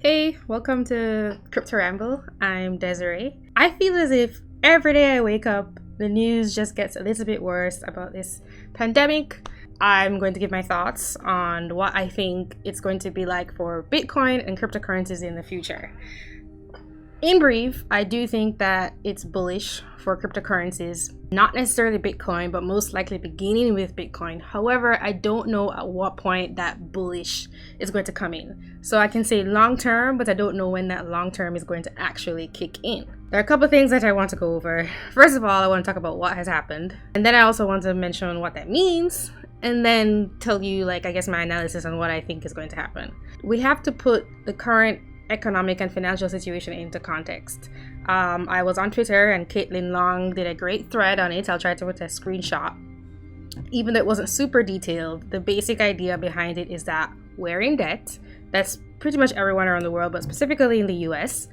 Hey, welcome to Crypto Ramble. I'm Desiree. I feel as if every day I wake up, the news just gets a little bit worse about this pandemic. I'm going to give my thoughts on what I think it's going to be like for Bitcoin and cryptocurrencies in the future. In brief, I do think that it's bullish for cryptocurrencies, not necessarily Bitcoin, but most likely beginning with Bitcoin. However, I don't know at what point that bullish is going to come in. So I can say long term, but I don't know when that long term is going to actually kick in. There are a couple of things that I want to go over. First of all, I want to talk about what has happened. And then I also want to mention what that means. And then tell you, my analysis on what I think is going to happen. We have to put the current economic and financial situation into context. I was on Twitter and Caitlin Long did a great thread on it. I'll try to put a screenshot. Even though it wasn't super detailed, the basic idea behind it is that we're in debt. That's pretty much everyone around the world, but specifically in the US,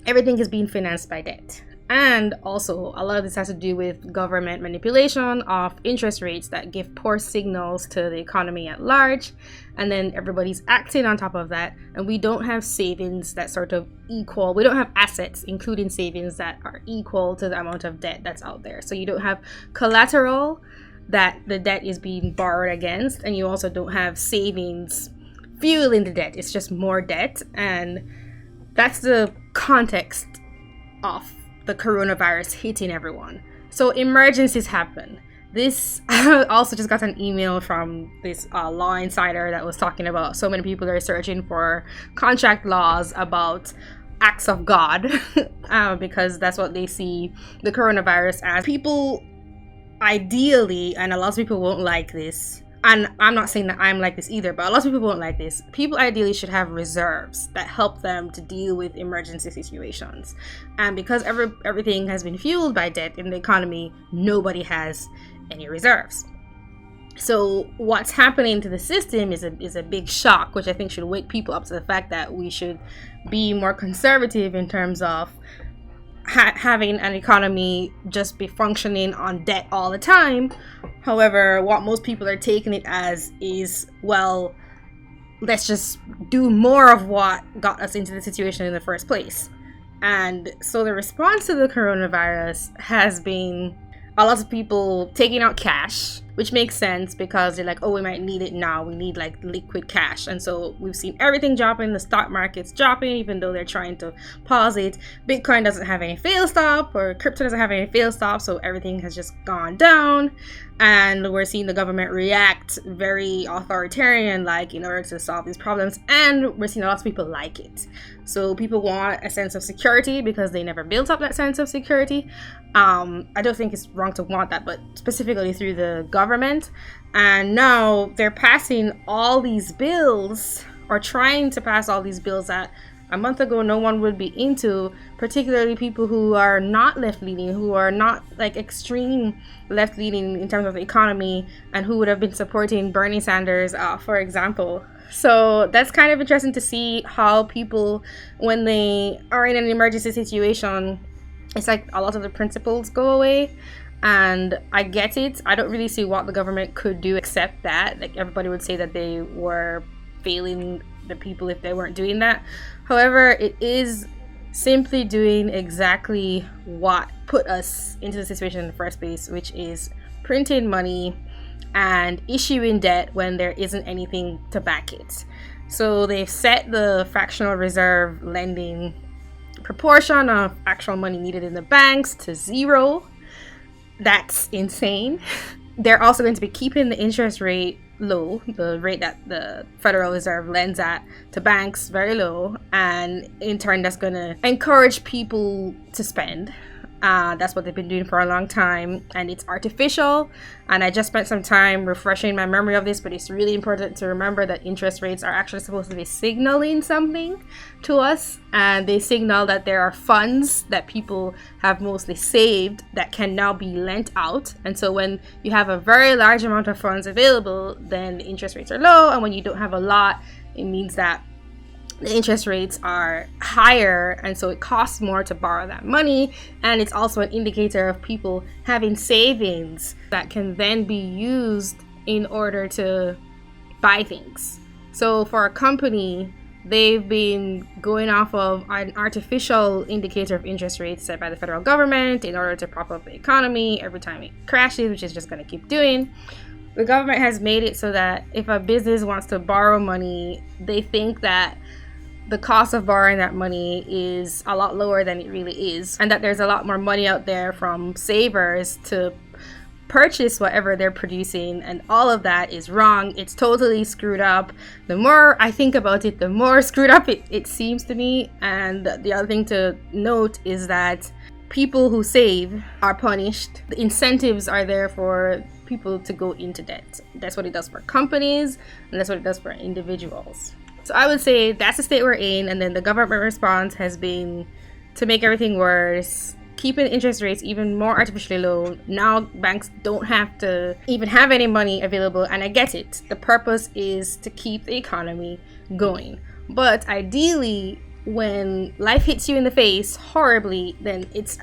everything is being financed by debt. And also, a lot of this has to do with government manipulation of interest rates that give poor signals to the economy at large. And then everybody's acting on top of that. And we don't have savings that sort of equal. We don't have assets, including savings, that are equal to the amount of debt that's out there. So you don't have collateral that the debt is being borrowed against. And you also don't have savings fueling the debt. It's just more debt. And that's the context of the coronavirus hitting everyone. So emergencies happen. This I also just got an email from this law insider that was talking about so many people are searching for contract laws about acts of God because that's what they see the coronavirus as. People ideally, and a lot of people won't like this, and I'm not saying that I'm like this either, but a lot of people won't like this. People ideally should have reserves that help them to deal with emergency situations. And because everything has been fueled by debt in the economy, nobody has any reserves. So what's happening to the system is a big shock, which I think should wake people up to the fact that we should be more conservative in terms of having an economy just be functioning on debt all the time. However, what most people are taking it as is, well, let's just do more of what got us into the situation in the first place. And so the response to the coronavirus has been a lot of people taking out cash, which makes sense because they're like, oh, we might need it now. We need liquid cash. And so we've seen everything dropping. The stock market's dropping, even though they're trying to pause it. Bitcoin doesn't have any fail stop, or crypto doesn't have any fail stop. So everything has just gone down. And we're seeing the government react very authoritarian, in order to solve these problems. And we're seeing a lot of people like it. So people want a sense of security because they never built up that sense of security. I don't think it's wrong to want that, but specifically through the government. And now they're passing all these bills, or trying to pass all these bills that a month ago no one would be into, particularly people who are not left-leaning, who are not extreme left-leaning in terms of the economy, and who would have been supporting Bernie Sanders, for example. So that's kind of interesting to see how people, when they are in an emergency situation, it's like a lot of the principles go away. And I get it. I don't really see what the government could do except that. Everybody would say that they were failing the people if they weren't doing that. However, it is simply doing exactly what put us into the situation in the first place, which is printing money and issuing debt when there isn't anything to back it. So they've set the fractional reserve lending proportion of actual money needed in the banks to 0. That's insane. They're also going to be keeping the interest rate low, the rate that the Federal Reserve lends at to banks, very low, and in turn that's going to encourage people to spend. That's what they've been doing for a long time, and it's artificial. And I just spent some time refreshing my memory of this, but it's really important to remember that interest rates are actually supposed to be signaling something to us, and they signal that there are funds that people have mostly saved that can now be lent out. And so when you have a very large amount of funds available, then the interest rates are low, and when you don't have a lot, it means that the interest rates are higher, and so it costs more to borrow that money. And it's also an indicator of people having savings that can then be used in order to buy things. So for a company they've been going off of an artificial indicator of interest rates set by the federal government in order to prop up the economy every time it crashes, which is just going to keep doing. The government has made it so that if a business wants to borrow money, they think that the cost of borrowing that money is a lot lower than it really is, and that there's a lot more money out there from savers to purchase whatever they're producing, and all of that is wrong. It's totally screwed up. The more I think about it, the more screwed up it seems to me. And the other thing to note is that people who save are punished. The incentives are there for people to go into debt. That's what it does for companies, and that's what it does for individuals. So I would say that's the state we're in, and then the government response has been to make everything worse, keeping interest rates even more artificially low. Now banks don't have to even have any money available, and I get it. The purpose is to keep the economy going. But ideally, when life hits you in the face horribly, then it's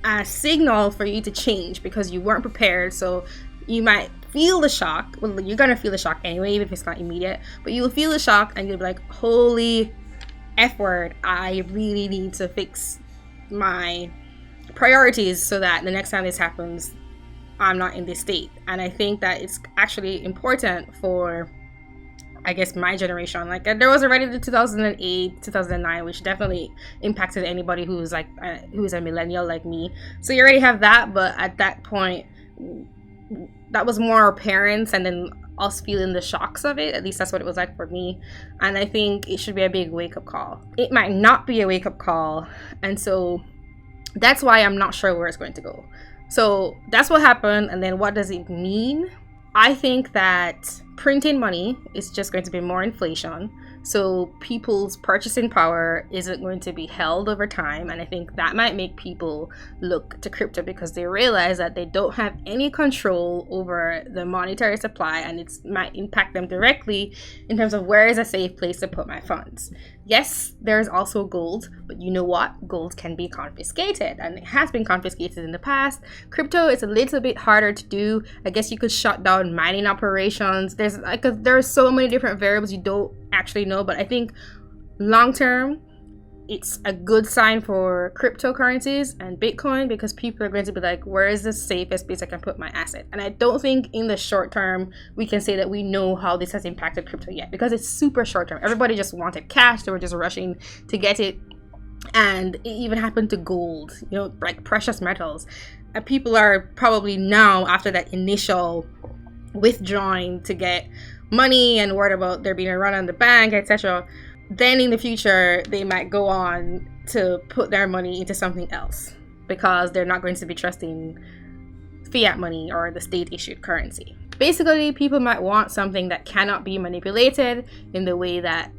a signal for you to change because you weren't prepared. So you might feel the shock. Well, you're gonna feel the shock anyway, even if it's not immediate, but you'll feel the shock and you'll be like, holy F word, I really need to fix my priorities so that the next time this happens, I'm not in this state. And I think that it's actually important for, I guess, my generation. Like, there was already the 2008, 2009, which definitely impacted anybody who's like, who's a millennial like me. So you already have that, but at that point, that was more our parents and then us feeling the shocks of it. At least that's what it was like for me. And I think it should be a big wake-up call. It might not be a wake-up call, and so that's why I'm not sure where it's going to go. So that's what happened. And then what does it mean? I think that printing money is just going to be more inflation. So people's purchasing power isn't going to be held over time. And I think that might make people look to crypto because they realize that they don't have any control over the monetary supply, and it might impact them directly in terms of where is a safe place to put my funds. Yes, there's also gold, but you know what? Gold can be confiscated, and it has been confiscated in the past. Crypto is a little bit harder to do. I guess you could shut down mining operations. There's so many different variables you don't actually know, but I think long term, it's a good sign for cryptocurrencies and Bitcoin because people are going to be like, where is the safest place I can put my asset? And I don't think in the short term we can say that we know how this has impacted crypto yet because it's super short term. Everybody just wanted cash. They were just rushing to get it. And it even happened to gold, you know, like precious metals. And people are probably now, after that initial withdrawing to get money and worried about there being a run on the bank, etc., then in the future they might go on to put their money into something else because they're not going to be trusting fiat money or the state issued currency. Basically, people might want something that cannot be manipulated in the way that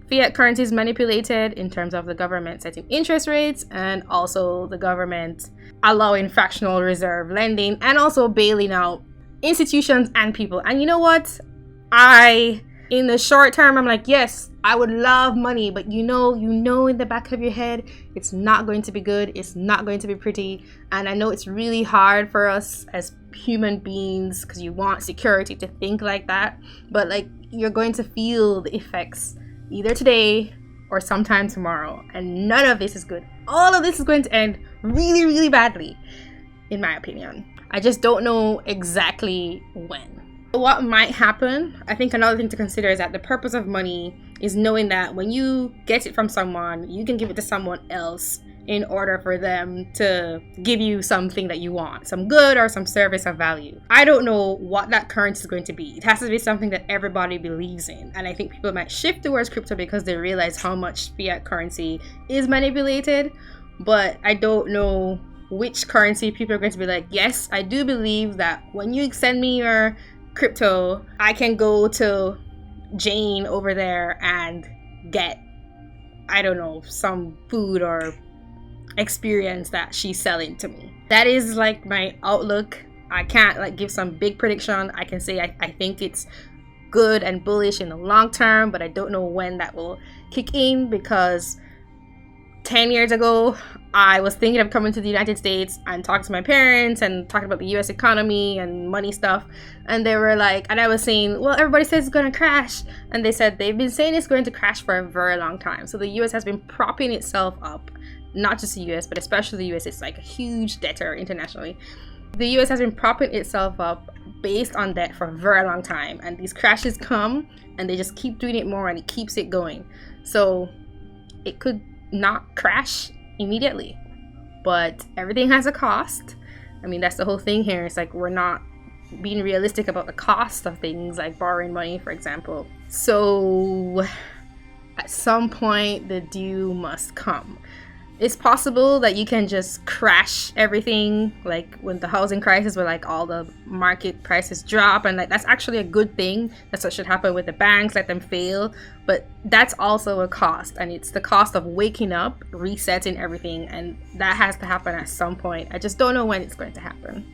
fiat currency is manipulated, in terms of the government setting interest rates and also the government allowing fractional reserve lending and also bailing out institutions and people. And you know what? In the short term, I'm like, yes, I would love money, but you know in the back of your head, it's not going to be good. It's not going to be pretty. And I know it's really hard for us as human beings because you want security to think like that. But like, you're going to feel the effects either today or sometime tomorrow. And none of this is good. All of this is going to end really, really badly, in my opinion. I just don't know exactly when. What might happen, I think another thing to consider is that the purpose of money is knowing that when you get it from someone, you can give it to someone else in order for them to give you something that you want, some good or some service of value. I don't know what that currency is going to be. It has to be something that everybody believes in. And I think people might shift towards crypto because they realize how much fiat currency is manipulated. But I don't know which currency people are going to be like, yes, I do believe that when you send me your crypto, I can go to Jane over there and get, I don't know, some food or experience that she's selling to me. That is like my outlook. I can't like give some big prediction. I can say I think it's good and bullish in the long term, but I don't know when that will kick in because 10 years ago, I was thinking of coming to the United States and talking to my parents and talking about the US economy and money stuff. And they were like, and I was saying, well, everybody says it's going to crash. And they said they've been saying it's going to crash for a very long time. So the US has been propping itself up, not just the US, but especially the US. It's like a huge debtor internationally. The US has been propping itself up based on debt for a very long time. And these crashes come and they just keep doing it more and it keeps it going. So it could not crash immediately, but everything has a cost. I mean, that's the whole thing here. It's like we're not being realistic about the cost of things like borrowing money, for example. So at some point the due must come. It's possible that you can just crash everything, like when the housing crisis, where like all the market prices drop, and like that's actually a good thing. That's what should happen with the banks, let them fail. But that's also a cost, and it's the cost of waking up, resetting everything, and that has to happen at some point. I just don't know when it's going to happen.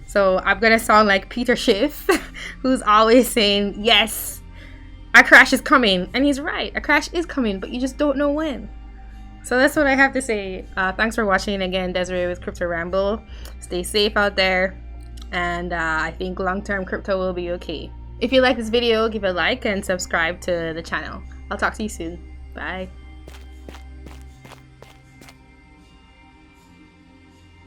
So I'm gonna sound like Peter Schiff, who's always saying, yes, a crash is coming, and he's right, a crash is coming, but you just don't know when. So that's what I have to say. Thanks for watching. Again, Desiree with Crypto Ramble. Stay safe out there, and I think long-term crypto will be okay. If you like this video, give it a like and subscribe to the channel. I'll talk to you soon. Bye.